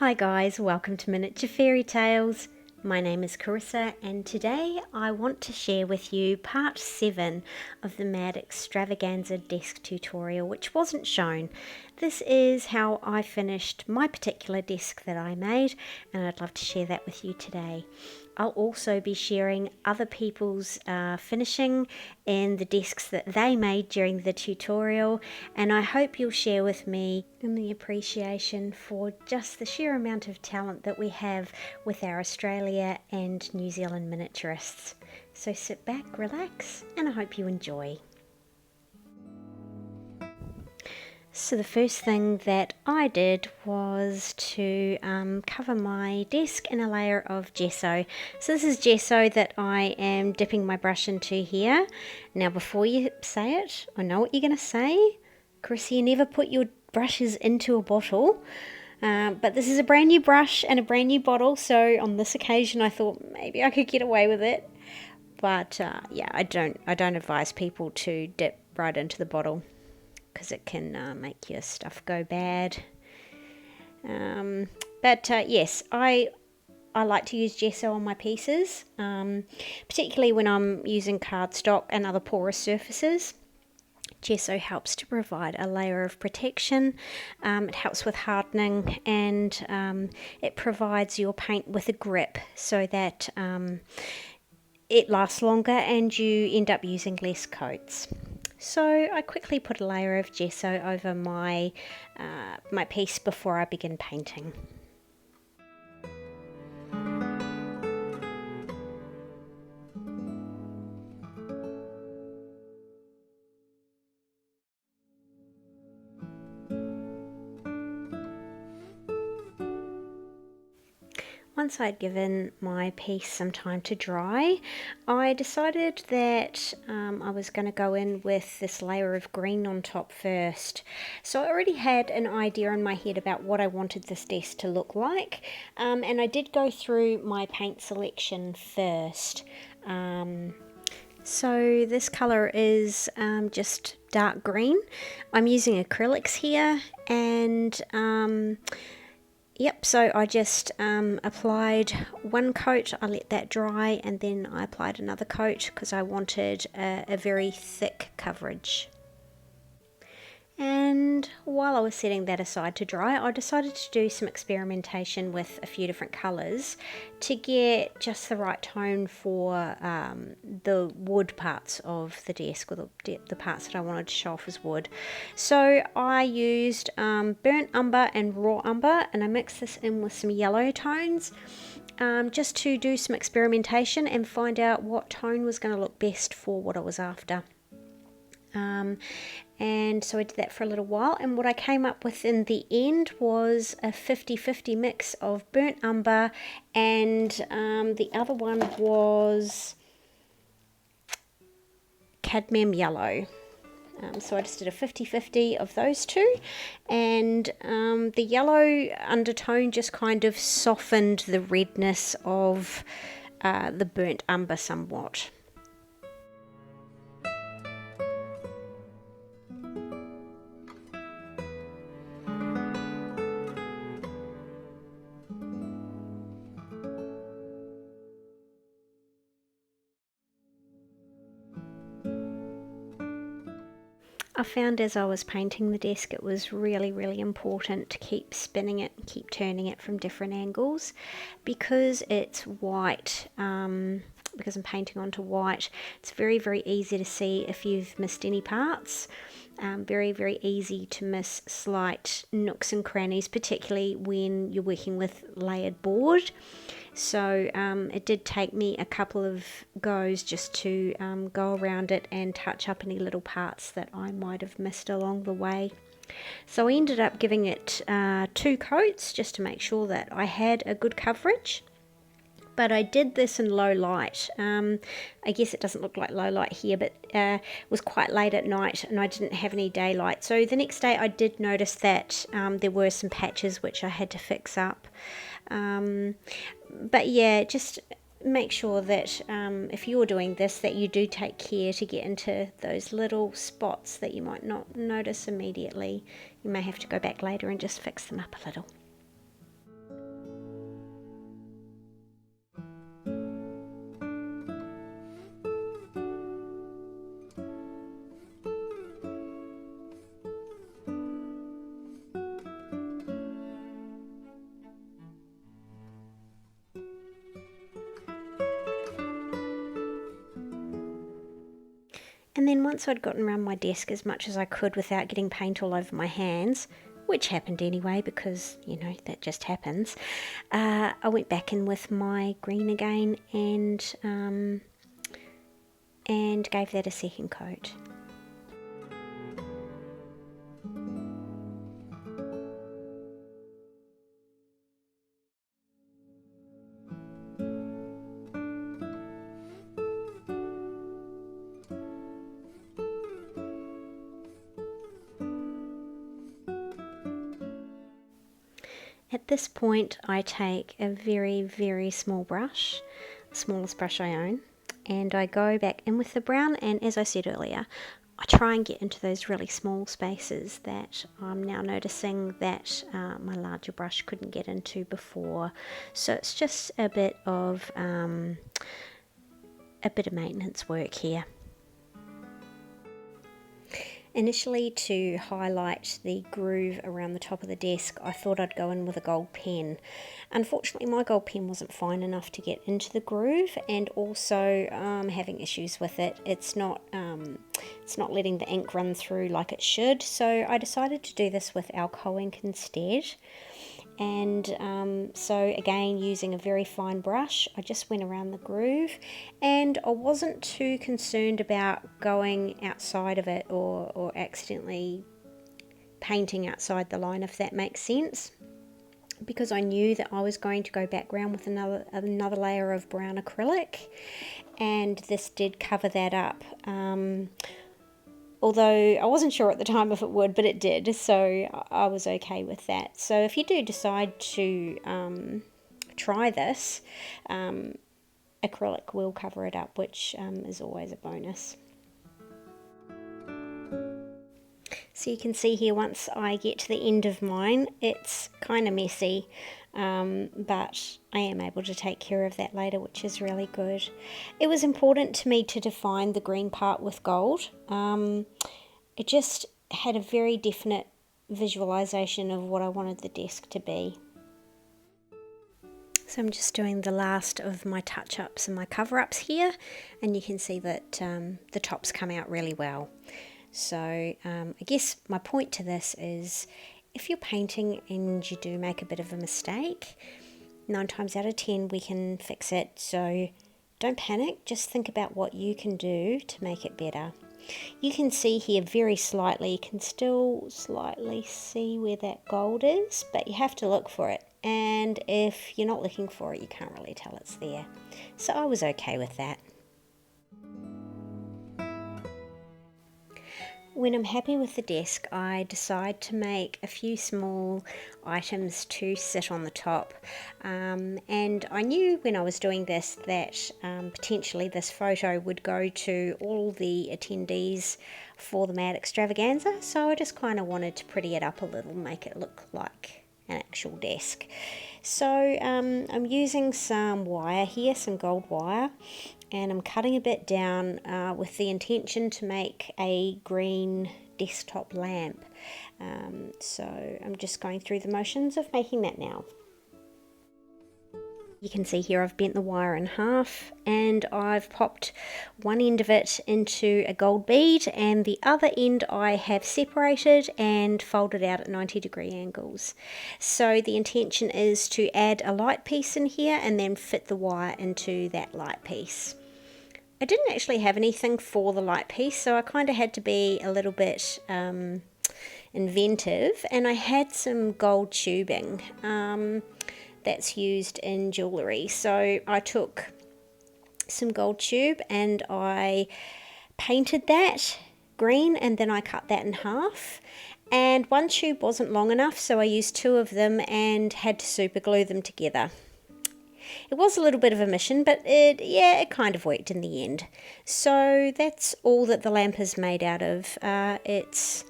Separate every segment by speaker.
Speaker 1: Hi guys, welcome to Miniature Fairy Tales. My name is Carissa and today I want to share with you part 7 of the MAD Extravaganza desk tutorial which wasn't shown. This is how I finished my particular desk that I made and I'd love to share that with you today. I'll also be sharing other people's finishing and the desks that they made during the tutorial, and I hope you'll share with me in the appreciation for just the sheer amount of talent that we have with our Australia and New Zealand miniaturists. So sit back, relax, and I hope you enjoy. So the first thing that I did was to cover my desk in a layer of gesso. So this is gesso that I am dipping my brush into here. Now before you say it, I know what you're going to say. Carissa, you never put your brushes into a bottle. But this is a brand new brush and a brand new bottle, so on this occasion I thought maybe I could get away with it. But yeah, I don't advise people to dip right into the bottle, because it can make your stuff go bad. Yes, I like to use gesso on my pieces, particularly when I'm using cardstock and other porous surfaces. Gesso helps to provide a layer of protection, it helps with hardening, and it provides your paint with a grip so that it lasts longer and you end up using less coats. So I quickly put a layer of gesso over my piece before I begin painting. Once I'd given my piece some time to dry, I decided that I was going to go in with this layer of green on top first. So I already had an idea in my head about what I wanted this desk to look like, and I did go through my paint selection first. So this colour is just dark green. I'm using acrylics here, and yep, so I just applied one coat, I let that dry, and then I applied another coat because I wanted a very thick coverage. And while I was setting that aside to dry, I decided to do some experimentation with a few different colours to get just the right tone for the wood parts of the desk, or the parts that I wanted to show off as wood. So I used burnt umber and raw umber, and I mixed this in with some yellow tones just to do some experimentation and find out what tone was going to look best for what I was after. And so I did that for a little while, and what I came up with in the end was a 50-50 mix of burnt umber, and the other one was cadmium yellow. So I just did a 50-50 of those two, and the yellow undertone just kind of softened the redness of the burnt umber somewhat. I found as I was painting the desk it was really important to keep spinning it, keep turning it from different angles, because it's white, because I'm painting onto white. It's very easy to see if you've missed any parts. Very easy to miss slight nooks and crannies, particularly when you're working with layered board. So it did take me a couple of goes just to go around it and touch up any little parts that I might have missed along the way. So I ended up giving it 2 coats just to make sure that I had a good coverage. But I did this in low light. I guess it doesn't look like low light here, but it was quite late at night and I didn't have any daylight. So the next day I did notice that there were some patches which I had to fix up. But yeah, just make sure that if you're doing this, that you do take care to get into those little spots that you might not notice immediately. You may have to go back later and just fix them up a little. And then once I'd gotten around my desk as much as I could without getting paint all over my hands, which happened anyway because, you know, that just happens, I went back in with my green again and gave that a second coat. At this point I take a very, very small brush, the smallest brush I own, and I go back in with the brown, and as I said earlier, I try and get into those really small spaces that I'm now noticing that my larger brush couldn't get into before. So it's just a bit of maintenance work here. Initially, to highlight the groove around the top of the desk, I thought I'd go in with a gold pen. Unfortunately, my gold pen wasn't fine enough to get into the groove, and also having issues with it. It's not letting the ink run through like it should, so I decided to do this with alcohol ink instead. And so again, using a very fine brush, I just went around the groove, and I wasn't too concerned about going outside of it or accidentally painting outside the line, if that makes sense, because I knew that I was going to go background with another layer of brown acrylic, and this did cover that up. Although I wasn't sure at the time if it would, but it did, so I was okay with that. So if you do decide to try this, acrylic will cover it up, which is always a bonus. So you can see here, once I get to the end of mine, it's kind of messy, but I am able to take care of that later, which is really good. It was important to me to define the green part with gold. It just had a very definite visualization of what I wanted the desk to be. So I'm just doing the last of my touch-ups and my cover-ups here, and you can see that the tops come out really well. So I guess my point to this is, if you're painting and you do make a bit of a mistake, 9 times out of 10 we can fix it. So don't panic, just think about what you can do to make it better. You can see here very slightly, you can still slightly see where that gold is, but you have to look for it. And if you're not looking for it, you can't really tell it's there. So I was okay with that. When I'm happy with the desk, I decide to make a few small items to sit on the top. And I knew when I was doing this that potentially this photo would go to all the attendees for the MAD Extravaganza, so I just kind of wanted to pretty it up a little, make it look like an actual desk. So I'm using some wire here, some gold wire, and I'm cutting a bit down with the intention to make a green desktop lamp. So I'm just going through the motions of making that now. You can see here I've bent the wire in half, and I've popped one end of it into a gold bead, and the other end I have separated and folded out at 90-degree angles. So the intention is to add a light piece in here and then fit the wire into that light piece. I didn't actually have anything for the light piece, so I kind of had to be a little bit inventive, and I had some gold tubing that's used in jewellery. So I took some gold tube and I painted that green, and then I cut that in half, and one tube wasn't long enough, so I used 2 of them and had to super glue them together. It was a little bit of a mission, but it kind of worked in the end. So that's all that the lamp is made out of. It's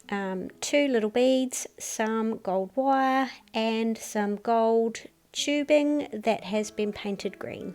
Speaker 1: 2 little beads, some gold wire, and some gold tubing that has been painted green.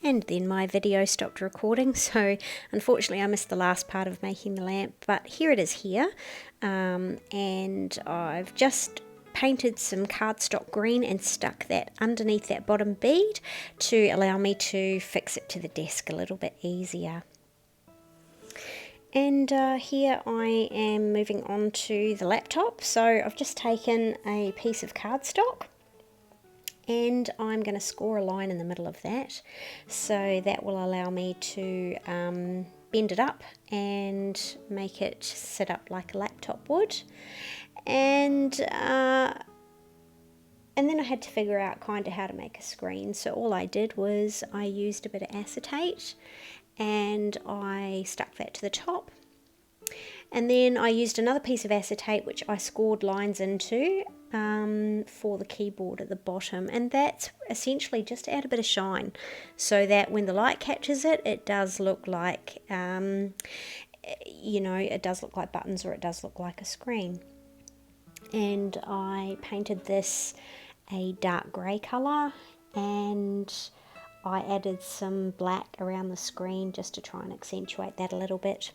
Speaker 1: And then my video stopped recording, so unfortunately I missed the last part of making the lamp, but here it is here. And I've just painted some cardstock green and stuck that underneath that bottom bead to allow me to fix it to the desk a little bit easier. And here I am moving on to the laptop. So I've just taken a piece of cardstock and I'm going to score a line in the middle of that. So that will allow me to bend it up and make it sit up like a laptop would. And then I had to figure out kind of how to make a screen. So all I did was I used a bit of acetate and I stuck that to the top. And then I used another piece of acetate which I scored lines into for the keyboard at the bottom, and that's essentially just to add a bit of shine so that when the light catches it, it does look like, it does look like buttons, or it does look like a screen. And I painted this a dark grey colour, and I added some black around the screen just to try and accentuate that a little bit.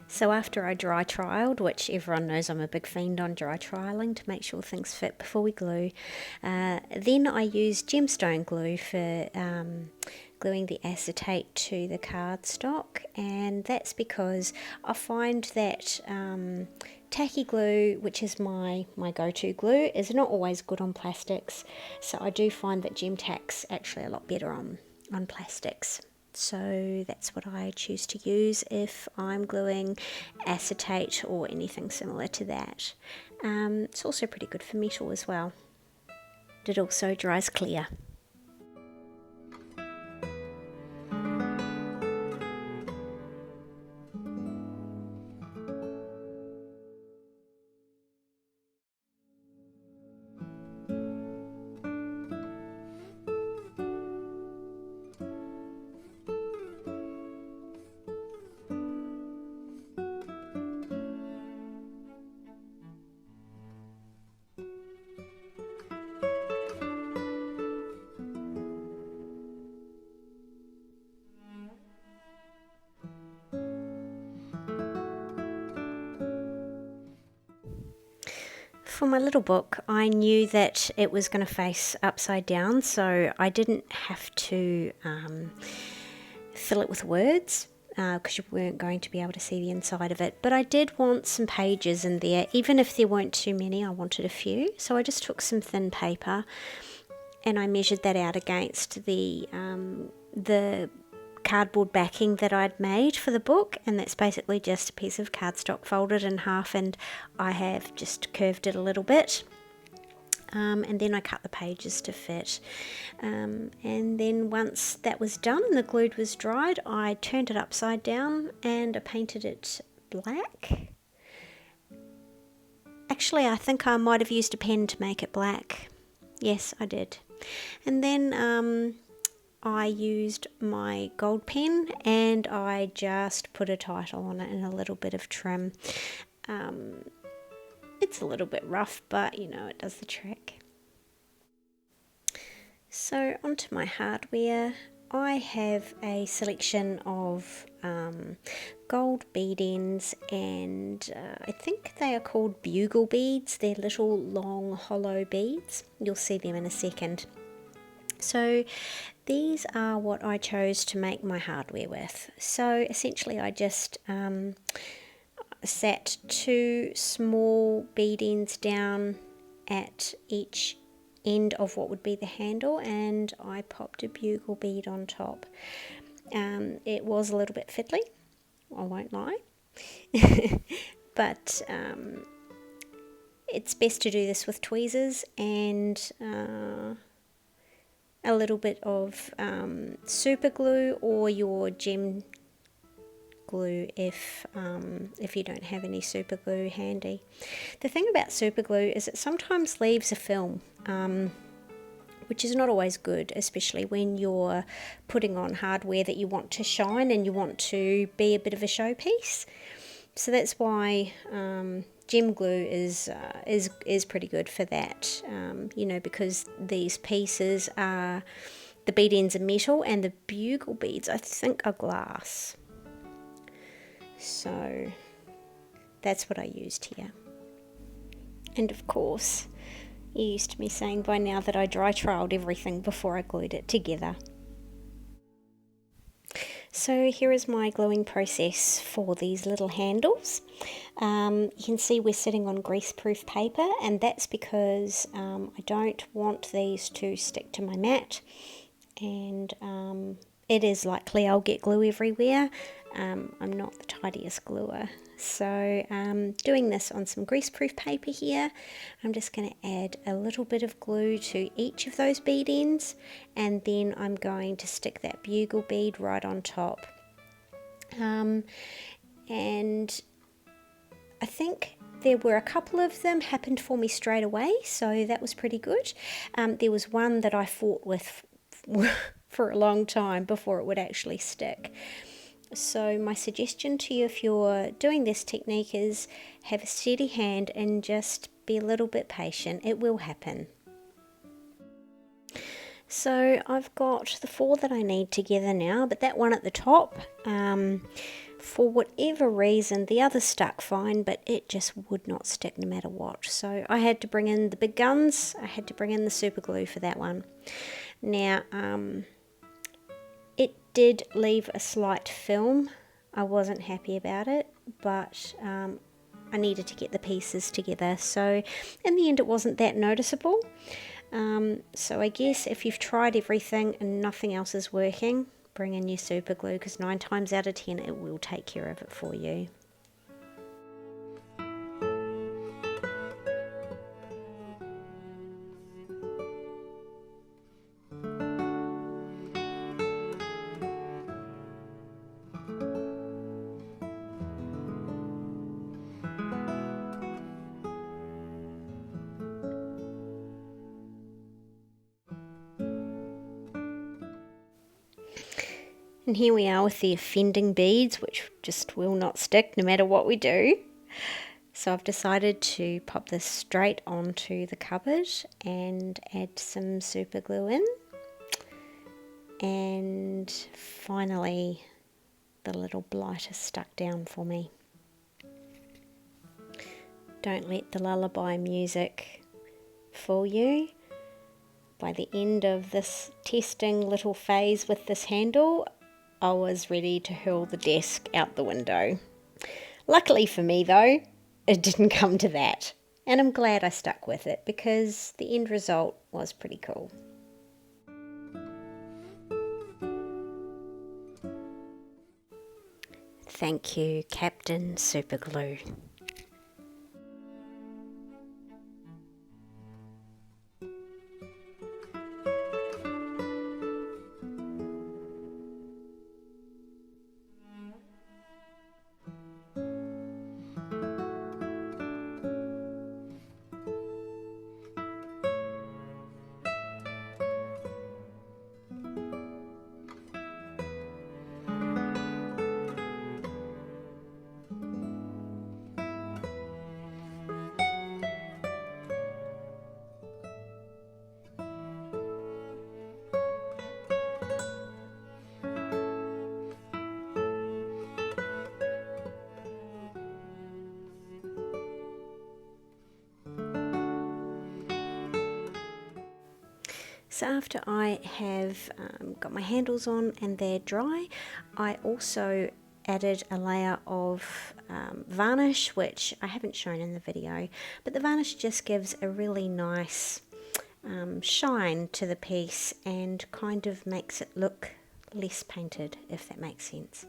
Speaker 1: So after I dry trialed, which everyone knows I'm a big fiend on dry trialing to make sure things fit before we glue, then I used gemstone glue for gluing the acetate to the cardstock, and that's because I find that tacky glue, which is my go-to glue, is not always good on plastics, so I do find that gem tack's actually a lot better on plastics. So that's what I choose to use if I'm gluing acetate or anything similar to that. It's also pretty good for metal as well. It also dries clear. For my little book, I knew that it was going to face upside down, so I didn't have to fill it with words because you weren't going to be able to see the inside of it. But I did want some pages in there, even if there weren't too many, I wanted a few. So I just took some thin paper and I measured that out against the cardboard backing that I'd made for the book, and that's basically just a piece of cardstock folded in half, and I have just curved it a little bit, and then I cut the pages to fit, and then once that was done and the glue was dried, I turned it upside down and I painted it black. Actually, I think I might have used a pen to make it black. Yes, I did. And then I used my gold pen and I just put a title on it and a little bit of trim. It's a little bit rough, but you know, it does the trick. So onto my hardware. I have a selection of gold bead ends, and I think they are called bugle beads. They're little long hollow beads. You'll see them in a second. So these are what I chose to make my hardware with. So essentially I just sat 2 small bead ends down at each end of what would be the handle, and I popped a bugle bead on top. It was a little bit fiddly, I won't lie, but it's best to do this with tweezers and a little bit of super glue or your gem glue if you don't have any super glue handy. The thing about super glue is it sometimes leaves a film, which is not always good, especially when you're putting on hardware that you want to shine and you want to be a bit of a showpiece. So that's why gem glue is pretty good for that, because these pieces are, the bead ends are metal and the bugle beads I think are glass. So that's what I used here. And of course, you're used to me saying by now that I dry trialed everything before I glued it together. So here is my gluing process for these little handles. You can see we're sitting on greaseproof paper, and that's because I don't want these to stick to my mat, and it is likely I'll get glue everywhere. I'm not the tidiest gluer, so doing this on some greaseproof paper here. I'm just going to add a little bit of glue to each of those bead ends, and then I'm going to stick that bugle bead right on top. And I think there were a couple of them happened for me straight away, so that was pretty good. There was one that I fought with for a long time before it would actually stick. So my suggestion to you if you're doing this technique is have a steady hand and just be a little bit patient. It will happen. So I've got the 4 that I need together now, but that one at the top, for whatever reason, the others stuck fine, but it just would not stick no matter what. So I had to bring in the big guns. I had to bring in the super glue for that one. Now, it did leave a slight film. I wasn't happy about it, but I needed to get the pieces together. So in the end, it wasn't that noticeable. So I guess if you've tried everything and nothing else is working, bring in your super glue, because 9 times out of 10 it will take care of it for you. And here we are with the offending beads, which just will not stick no matter what we do. So I've decided to pop this straight onto the cupboard and add some super glue in. And finally, the little blight is stuck down for me. Don't let the lullaby music fool you. By the end of this testing little phase with this handle, I was ready to hurl the desk out the window. Luckily for me though, it didn't come to that, and I'm glad I stuck with it because the end result was pretty cool. Thank you, Captain Superglue. So after I have got my handles on and they're dry, I also added a layer of varnish, which I haven't shown in the video, but the varnish just gives a really nice shine to the piece and kind of makes it look less painted, if that makes sense.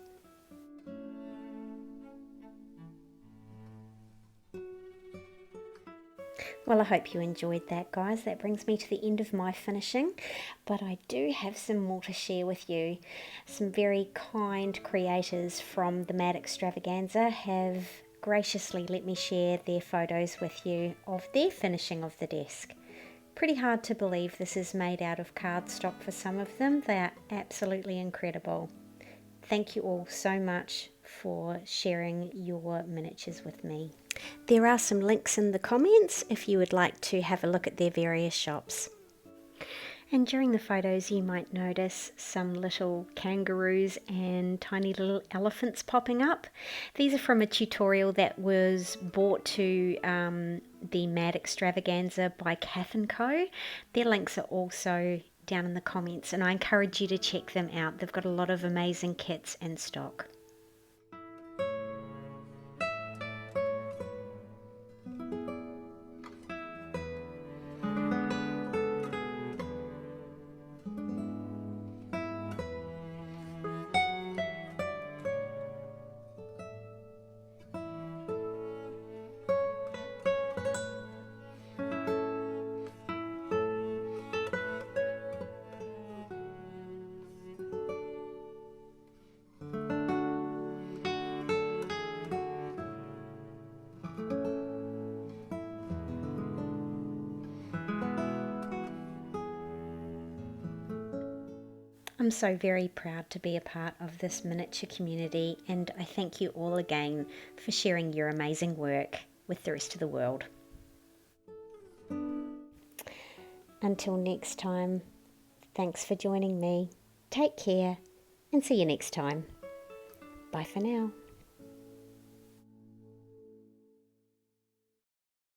Speaker 1: Well, I hope you enjoyed that, guys. That brings me to the end of my finishing, but I do have some more to share with you. Some very kind creators from the MAD Extravaganza have graciously let me share their photos with you of their finishing of the desk. Pretty hard to believe this is made out of cardstock for some of them. They are absolutely incredible. Thank you all so much for sharing your miniatures with me. There are some links in the comments if you would like to have a look at their various shops. And during the photos you might notice some little kangaroos and tiny little elephants popping up. These are from a tutorial that was brought to the MAD Extravaganza by Cath & Co. Their links are also down in the comments, and I encourage you to check them out. They've got a lot of amazing kits in stock. I'm so very proud to be a part of this miniature community, and I thank you all again for sharing your amazing work with the rest of the world. Until next time, thanks for joining me. Take care and see you next time. Bye for now.